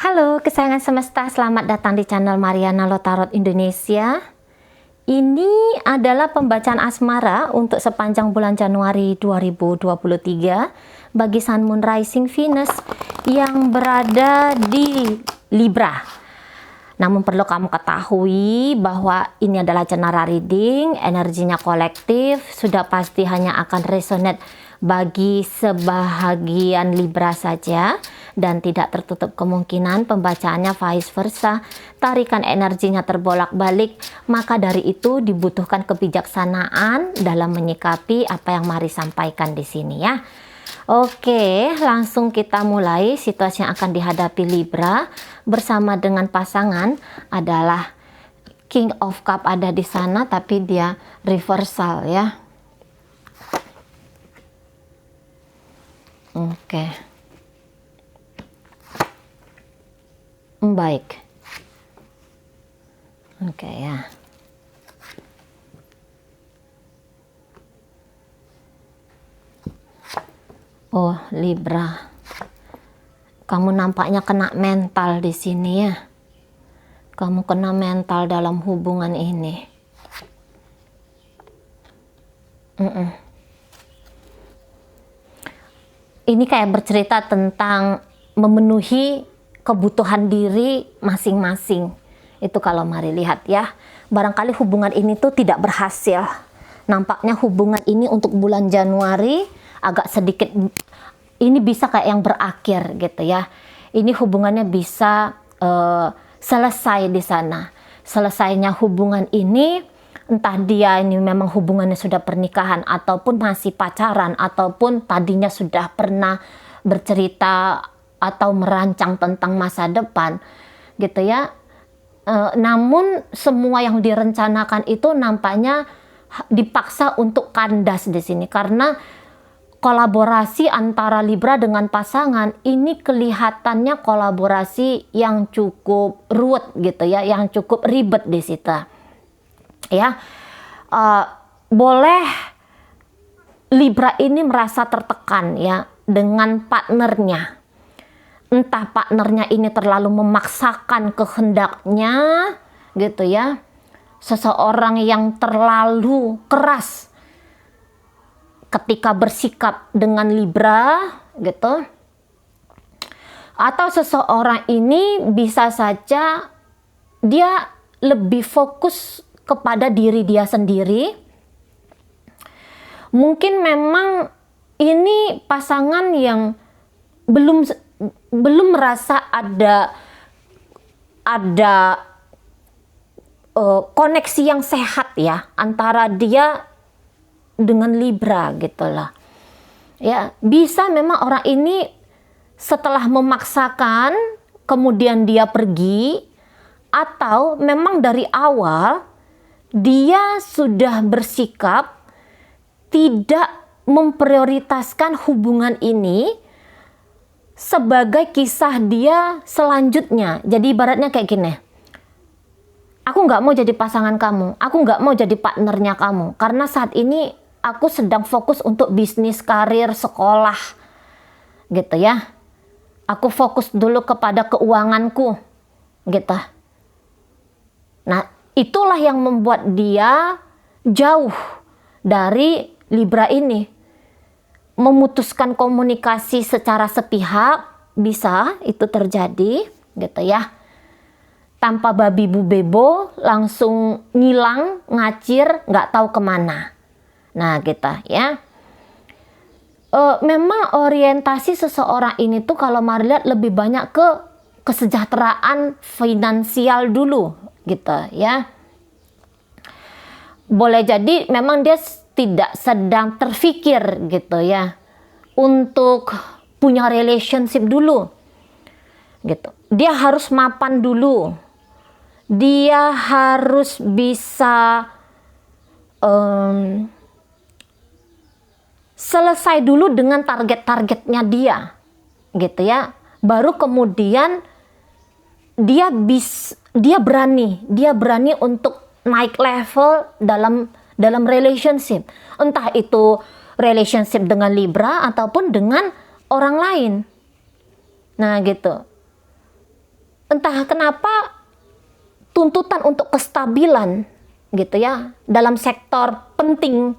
Halo kesayangan semesta, selamat datang di channel Mariana Lotarot Indonesia. Ini adalah pembacaan asmara untuk sepanjang bulan Januari 2023 bagi Sun Moon Rising Venus yang berada di Libra. Namun perlu kamu ketahui bahwa ini adalah general reading, energinya kolektif, sudah pasti hanya akan resonate bagi sebahagian Libra saja dan tidak tertutup kemungkinan pembacaannya vice versa, tarikan energinya terbolak-balik, maka dari itu dibutuhkan kebijaksanaan dalam menyikapi apa yang Mari sampaikan di sini ya. Oke, langsung kita mulai. Situasi yang akan dihadapi Libra bersama dengan pasangan adalah King of Cup ada di sana, tapi dia reversal ya. Oke. Baik. Oke ya. Oh, Libra. Kamu nampaknya kena mental di sini ya. Kamu kena mental dalam hubungan ini. Ini kayak bercerita tentang memenuhi kebutuhan diri masing-masing. Itu kalau Mari lihat ya. Barangkali hubungan ini tuh tidak berhasil. Nampaknya hubungan ini untuk bulan Januari agak sedikit, ini bisa kayak yang berakhir gitu ya. Ini hubungannya bisa selesai di sana. Selesainya hubungan ini, entah dia ini memang hubungannya sudah pernikahan ataupun masih pacaran ataupun tadinya sudah pernah bercerita atau merancang tentang masa depan gitu ya. Namun semua yang direncanakan itu nampaknya dipaksa untuk kandas di sini karena kolaborasi antara Libra dengan pasangan ini kelihatannya kolaborasi yang cukup ruwet gitu ya, yang cukup ribet di situ ya. Boleh Libra ini merasa tertekan ya dengan partnernya. Entah partnernya ini terlalu memaksakan kehendaknya gitu ya. Seseorang yang terlalu keras ketika bersikap dengan Libra gitu. Atau seseorang ini bisa saja dia lebih fokus kepada diri dia sendiri. Mungkin memang ini pasangan yang belum merasa ada koneksi yang sehat ya antara dia dengan Libra gitulah ya. Bisa memang orang ini setelah memaksakan kemudian dia pergi, atau memang dari awal dia sudah bersikap tidak memprioritaskan hubungan ini sebagai kisah dia selanjutnya. Jadi ibaratnya kayak gini, aku nggak mau jadi pasangan kamu, aku nggak mau jadi partnernya kamu, karena saat ini aku sedang fokus untuk bisnis, karir, sekolah gitu ya. Aku fokus dulu kepada keuanganku gitu. Nah, itulah yang membuat dia jauh dari Libra ini. Memutuskan komunikasi secara sepihak, bisa itu terjadi gitu ya. Tanpa babi bu bebo, langsung ngilang, ngacir, nggak tahu kemana. Nah gitu ya. Memang orientasi seseorang ini tuh kalau Mari lihat lebih banyak ke kesejahteraan finansial dulu gitu ya. Boleh jadi memang dia tidak sedang terfikir gitu ya untuk punya relationship dulu gitu. Dia harus mapan dulu, dia harus bisa selesai dulu dengan target-targetnya dia gitu ya. Baru kemudian dia berani untuk naik level dalam relationship, entah itu relationship dengan Libra ataupun dengan orang lain. Nah gitu. entah kenapa tuntutan untuk kestabilan gitu ya dalam sektor penting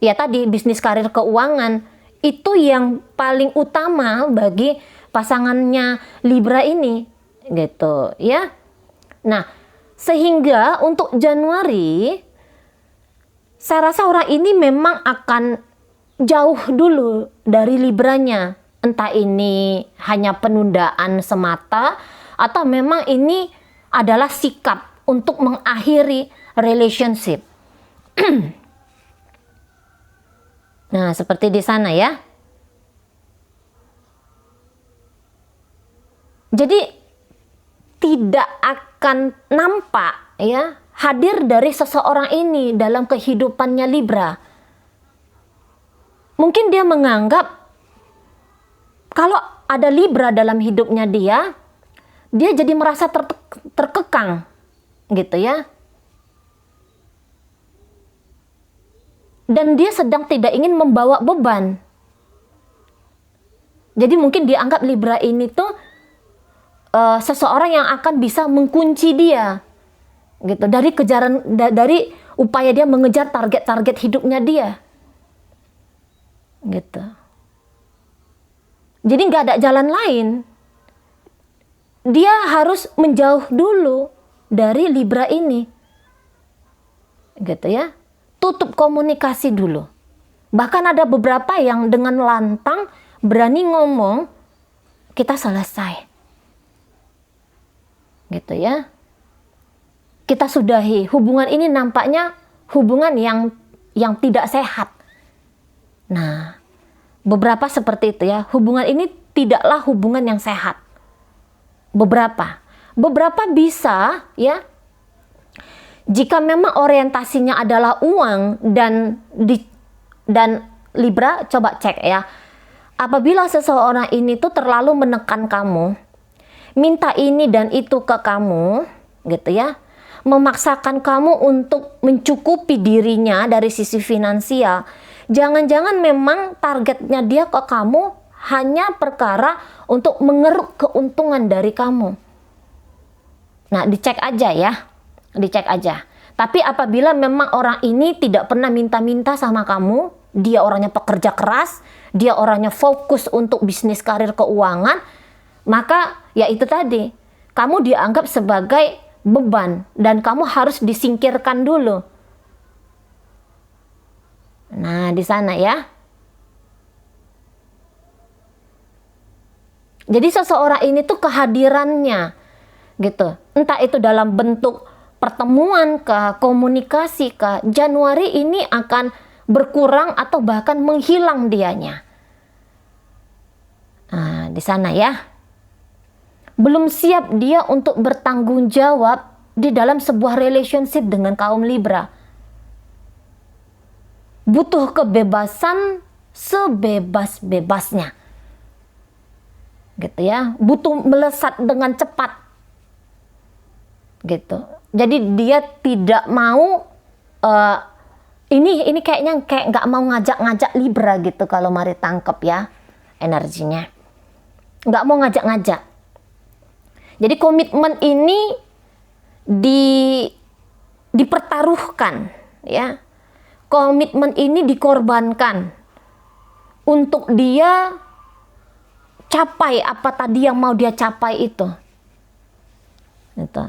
ya tadi bisnis, karir, keuangan itu yang paling utama bagi pasangannya Libra ini gitu ya. Nah, sehingga untuk Januari saya rasa orang ini memang akan jauh dulu dari Libranya. Entah ini hanya penundaan semata atau memang ini adalah sikap untuk mengakhiri relationship. Nah, seperti di sana ya. Jadi tidak akan nampak ya hadir dari seseorang ini dalam kehidupannya Libra. Mungkin dia menganggap kalau ada Libra dalam hidupnya dia jadi merasa terkekang gitu ya. Dan dia sedang tidak ingin membawa beban. Jadi mungkin dianggap Libra ini tuh seseorang yang akan bisa mengunci dia gitu dari upaya dia mengejar target-target hidupnya dia gitu. Jadi nggak ada jalan lain, dia harus menjauh dulu dari Libra ini gitu ya, tutup komunikasi dulu. Bahkan ada beberapa yang dengan lantang berani ngomong kita selesai gitu ya, kita sudahi hubungan ini, nampaknya hubungan yang tidak sehat. Nah, beberapa seperti itu ya, hubungan ini tidaklah hubungan yang sehat. Beberapa bisa ya, jika memang orientasinya adalah uang dan Libra coba cek ya, apabila seseorang ini tuh terlalu menekan kamu, minta ini dan itu ke kamu gitu ya, memaksakan kamu untuk mencukupi dirinya dari sisi finansial, jangan-jangan memang targetnya dia ke kamu hanya perkara untuk mengeruk keuntungan dari kamu. Nah, dicek aja ya, dicek aja. Tapi apabila memang orang ini tidak pernah minta-minta sama kamu, dia orangnya pekerja keras, dia orangnya fokus untuk bisnis, karir, keuangan, maka ya itu tadi, kamu dianggap sebagai beban dan kamu harus disingkirkan dulu. Nah, di sana ya. Jadi seseorang ini tuh kehadirannya gitu, entah itu dalam bentuk pertemuan kah, komunikasi kah, Januari ini akan berkurang atau bahkan menghilang dianya. Nah, di sana ya. Belum siap dia untuk bertanggung jawab di dalam sebuah relationship dengan kaum Libra. Butuh kebebasan sebebas-bebasnya. Gitu ya, butuh melesat dengan cepat. Gitu. Jadi dia tidak mau ini kayaknya kayak nggak mau ngajak-ngajak Libra gitu kalau mari tangkep ya energinya. Nggak mau ngajak-ngajak. Jadi komitmen ini dipertaruhkan ya. Komitmen ini dikorbankan untuk dia capai apa tadi yang mau dia capai itu. Gitu.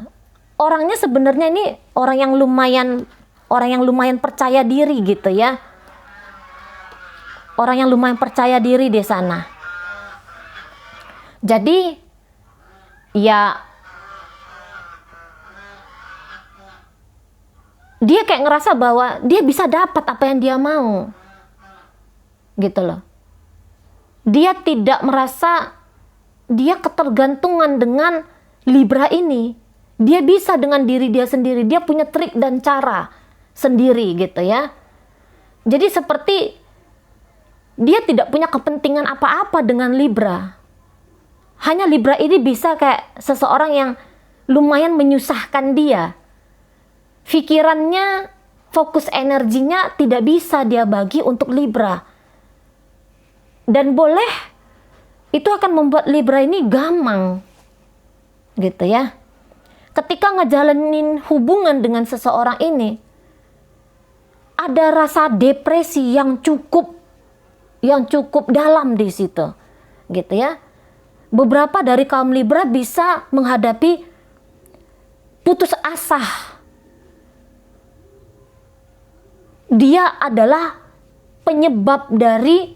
Orangnya sebenarnya ini orang yang lumayan percaya diri gitu ya. Orang yang lumayan percaya diri di sana. Jadi ya dia kayak ngerasa bahwa dia bisa dapat apa yang dia mau. Gitu loh. Dia tidak merasa dia ketergantungan dengan Libra ini. Dia bisa dengan diri dia sendiri. Dia punya trik dan cara sendiri gitu ya. Jadi seperti dia tidak punya kepentingan apa-apa dengan Libra. Hanya Libra ini bisa kayak seseorang yang lumayan menyusahkan dia. Pikirannya, fokus energinya tidak bisa dia bagi untuk Libra. Dan boleh, itu akan membuat Libra ini gamang. gitu ya. Ketika ngejalanin hubungan dengan seseorang ini, ada rasa depresi yang cukup dalam di situ, gitu ya. Beberapa dari kaum Libra bisa menghadapi putus asa. Dia adalah penyebab dari,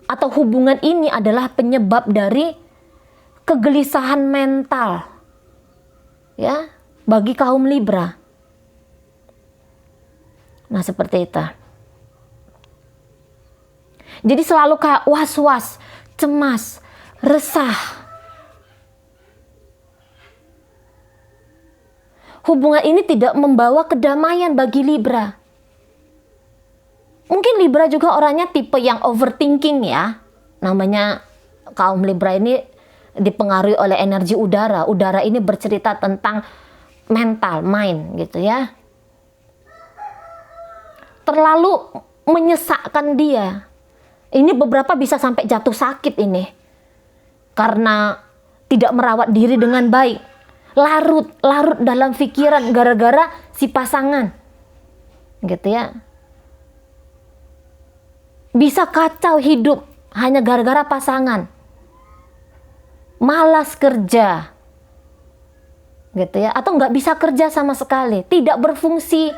atau hubungan ini adalah penyebab dari kegelisahan mental, ya, bagi kaum Libra. Nah, seperti itu. Jadi selalu kayak was-was, cemas, resah. Hubungan ini tidak membawa kedamaian bagi Libra. Mungkin Libra juga orangnya tipe yang overthinking ya. Namanya kaum Libra ini dipengaruhi oleh energi udara. Udara ini bercerita tentang mental, mind gitu ya. Terlalu menyesakkan dia. Ini beberapa bisa sampai jatuh sakit ini. Karena tidak merawat diri dengan baik. Larut dalam pikiran gara-gara si pasangan. Gitu ya. Bisa kacau hidup hanya gara-gara pasangan. Malas kerja. Gitu ya. Atau nggak bisa kerja sama sekali. Tidak berfungsi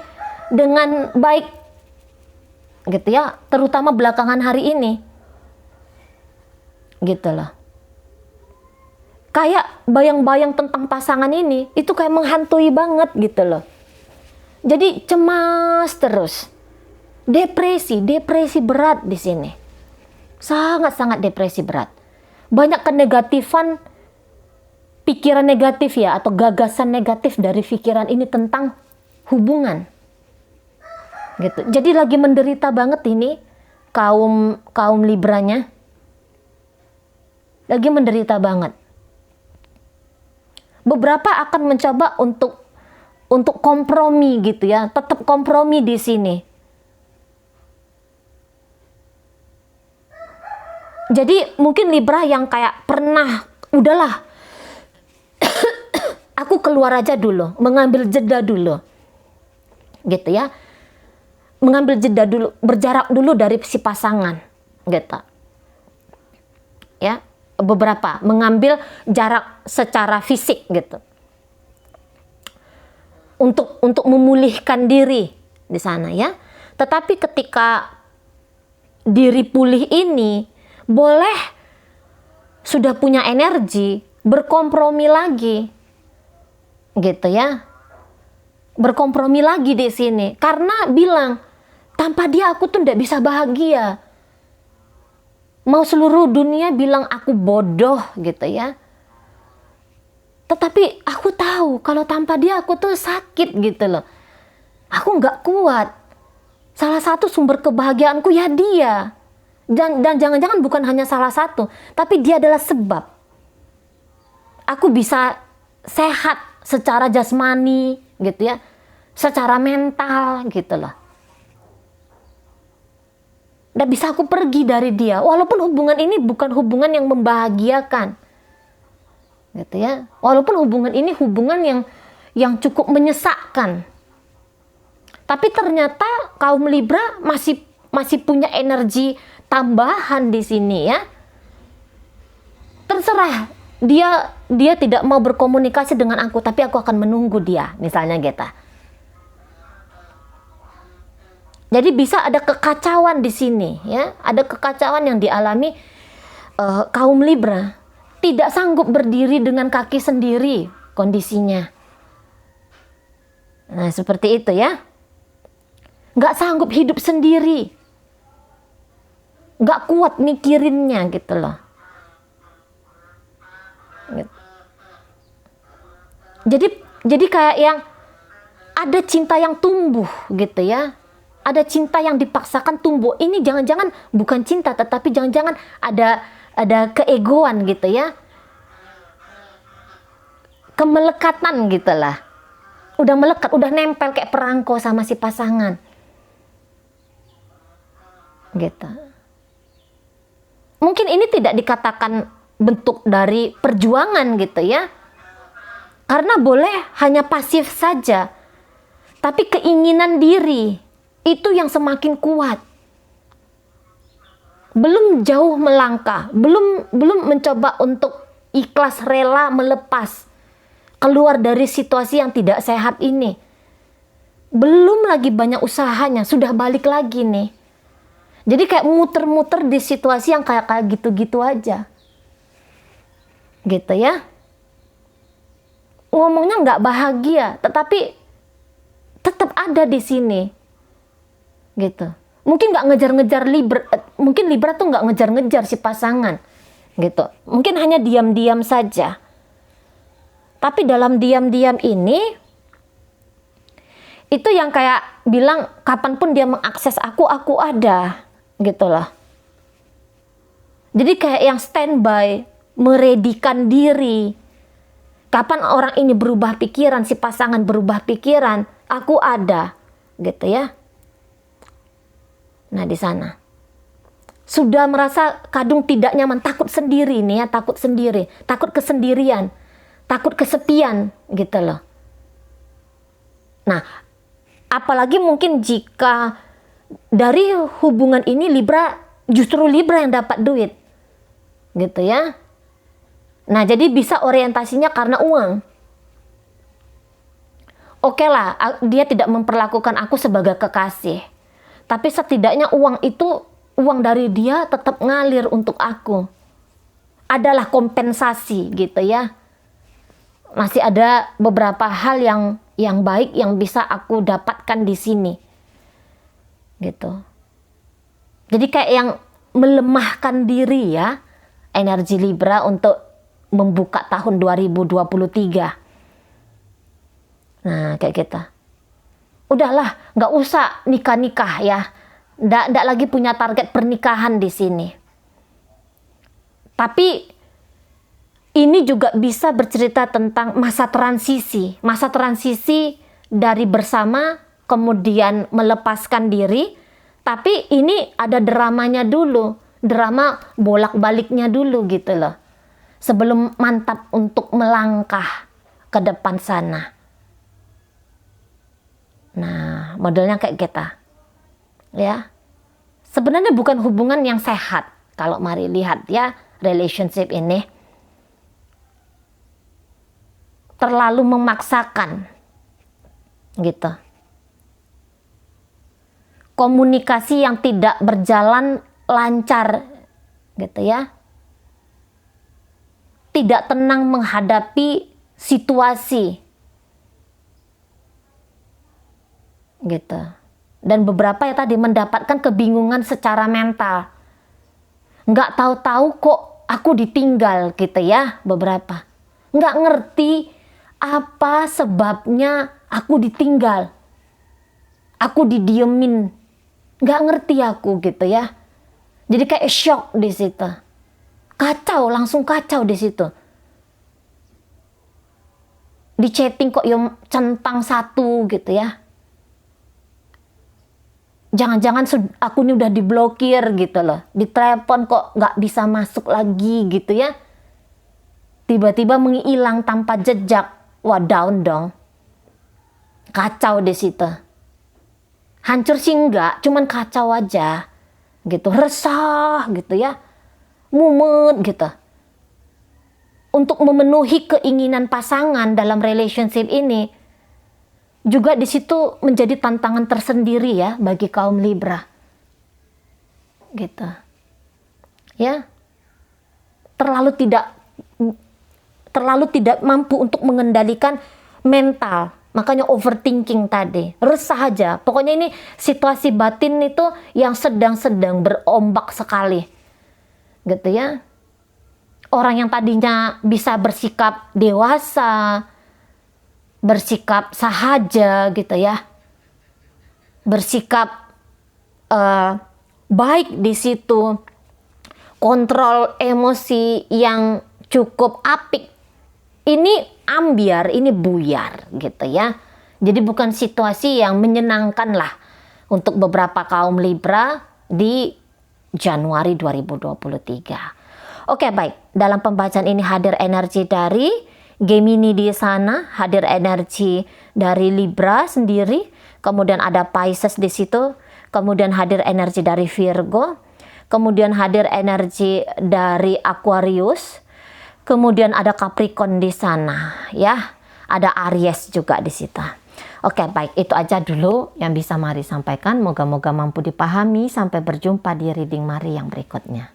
dengan baik. Gitu ya, terutama belakangan hari ini. Gitu loh. Kayak bayang-bayang tentang pasangan ini, itu kayak menghantui banget gitu loh. Jadi cemas terus. Depresi berat di sini. Sangat-sangat depresi berat. Banyak kenegatifan, pikiran negatif ya, atau gagasan negatif dari pikiran ini tentang hubungan. Gitu. Jadi lagi menderita banget ini kaum Libranya. Lagi menderita banget. Beberapa akan mencoba untuk kompromi gitu ya, tetap kompromi di sini. Jadi mungkin Libra yang kayak pernah, udahlah, aku keluar aja dulu, mengambil jeda dulu, gitu ya. Mengambil jeda dulu, berjarak dulu dari si pasangan, gitu. Ya, beberapa mengambil jarak secara fisik, gitu. Untuk memulihkan diri di sana, ya. Tetapi ketika diri pulih ini, boleh sudah punya energi, berkompromi lagi, gitu ya. Berkompromi lagi di sini, karena bilang, tanpa dia aku tuh tidak bisa bahagia. Mau seluruh dunia bilang aku bodoh gitu ya. Tetapi aku tahu kalau tanpa dia aku tuh sakit gitu loh. Aku nggak kuat. Salah satu sumber kebahagiaanku ya dia. Dan jangan-jangan bukan hanya salah satu, tapi dia adalah sebab. Aku bisa sehat secara jasmani gitu ya. Secara mental gitu loh. Nggak bisa aku pergi dari dia, walaupun hubungan ini bukan hubungan yang membahagiakan, gitu ya. Walaupun hubungan ini hubungan yang cukup menyesakkan, tapi ternyata kaum Libra masih punya energi tambahan di sini ya. Terserah dia tidak mau berkomunikasi dengan aku, tapi aku akan menunggu dia, misalnya gitu. Jadi bisa ada kekacauan di sini, ya, ada kekacauan yang dialami kaum Libra, tidak sanggup berdiri dengan kaki sendiri kondisinya. Nah, seperti itu ya, nggak sanggup hidup sendiri, nggak kuat mikirinnya gitu loh. Jadi kayak yang ada cinta yang tumbuh gitu ya. Ada cinta yang dipaksakan tumbuh. Ini jangan-jangan bukan cinta, tetapi jangan-jangan ada keegoan gitu ya. Kemelekatan gitu lah. Udah melekat, udah nempel kayak perangko sama si pasangan. Gitu. Mungkin ini tidak dikatakan bentuk dari perjuangan gitu ya. Karena boleh hanya pasif saja, tapi keinginan diri itu yang semakin kuat. Belum jauh melangkah, belum mencoba untuk ikhlas rela melepas, keluar dari situasi yang tidak sehat ini. Belum lagi banyak usahanya, sudah balik lagi nih. Jadi kayak muter-muter di situasi yang kayak gitu-gitu aja. Gitu ya. Ngomongnya nggak bahagia, tetapi tetap ada di sini. Gitu. Mungkin nggak ngejar-ngejar Libra, mungkin Libra tuh nggak ngejar-ngejar si pasangan. Gitu. Mungkin hanya diam-diam saja. Tapi dalam diam-diam ini, itu yang kayak bilang kapanpun dia mengakses aku ada. Gitu lah. Jadi kayak yang standby, meredikan diri. Kapan orang ini berubah pikiran, si pasangan berubah pikiran, aku ada, gitu ya. Nah di sana sudah merasa kadung tidak nyaman, takut sendiri nih ya, takut sendiri, takut kesendirian, takut kesepian, gitu loh. Nah, apalagi mungkin jika dari hubungan ini justru Libra yang dapat duit, gitu ya. Nah, jadi bisa orientasinya karena uang. Oke lah, dia tidak memperlakukan aku sebagai kekasih. Tapi setidaknya uang itu, uang dari dia tetap ngalir untuk aku. Adalah kompensasi gitu ya. Masih ada beberapa hal yang baik yang bisa aku dapatkan di sini. Gitu. Jadi kayak yang melemahkan diri ya, energi Libra untuk membuka tahun 2023. Nah, kayak gitu. Udahlah, nggak usah nikah-nikah ya. Nggak lagi punya target pernikahan di sini. Tapi ini juga bisa bercerita tentang masa transisi. Masa transisi dari bersama, kemudian melepaskan diri. Tapi ini ada dramanya dulu. Drama bolak-baliknya dulu gitu loh. Sebelum mantap untuk melangkah ke depan sana. Nah, modelnya kayak kita. Ya. Sebenarnya bukan hubungan yang sehat. Kalau mari lihat ya, relationship ini. Terlalu memaksakan. Gitu. Komunikasi yang tidak berjalan lancar. Gitu ya. Tidak tenang menghadapi situasi. Gitu. Dan beberapa ya tadi mendapatkan kebingungan secara mental. Nggak tahu-tahu kok aku ditinggal gitu ya beberapa. Nggak ngerti apa sebabnya aku ditinggal. Aku didiemin. Nggak ngerti aku gitu ya. Jadi kayak shock di situ. Kacau, langsung kacau di situ. Di chatting kok yang centang satu gitu ya. Jangan-jangan aku ini udah diblokir gitu loh. Di telepon kok nggak bisa masuk lagi gitu ya. Tiba-tiba menghilang tanpa jejak. Wah, down dong. Kacau di situ. Hancur sih enggak, cuman kacau aja. Gitu, resah gitu ya. Mumet gitu. Untuk memenuhi keinginan pasangan dalam relationship ini juga di situ menjadi tantangan tersendiri ya bagi kaum Libra. Gitu. Ya. Terlalu tidak mampu untuk mengendalikan mental. Makanya overthinking tadi. Resah aja. Pokoknya ini situasi batin itu yang sedang-sedang berombak sekali. Gitu ya. Orang yang tadinya bisa bersikap dewasa, bersikap sahaja gitu ya. Bersikap baik di situ. Kontrol emosi yang cukup apik. Ini ambiar, ini buyar gitu ya. Jadi bukan situasi yang menyenangkan lah untuk beberapa kaum Libra di Januari 2023. Oke, baik. Dalam pembacaan ini hadir energi dari Gemini di sana, hadir energi dari Libra sendiri, kemudian ada Pisces di situ, kemudian hadir energi dari Virgo, kemudian hadir energi dari Aquarius, kemudian ada Capricorn di sana, ya. Ada Aries juga di situ. Oke, baik. Itu aja dulu yang bisa Mari sampaikan. Moga-moga mampu dipahami. Sampai berjumpa di reading Mari yang berikutnya.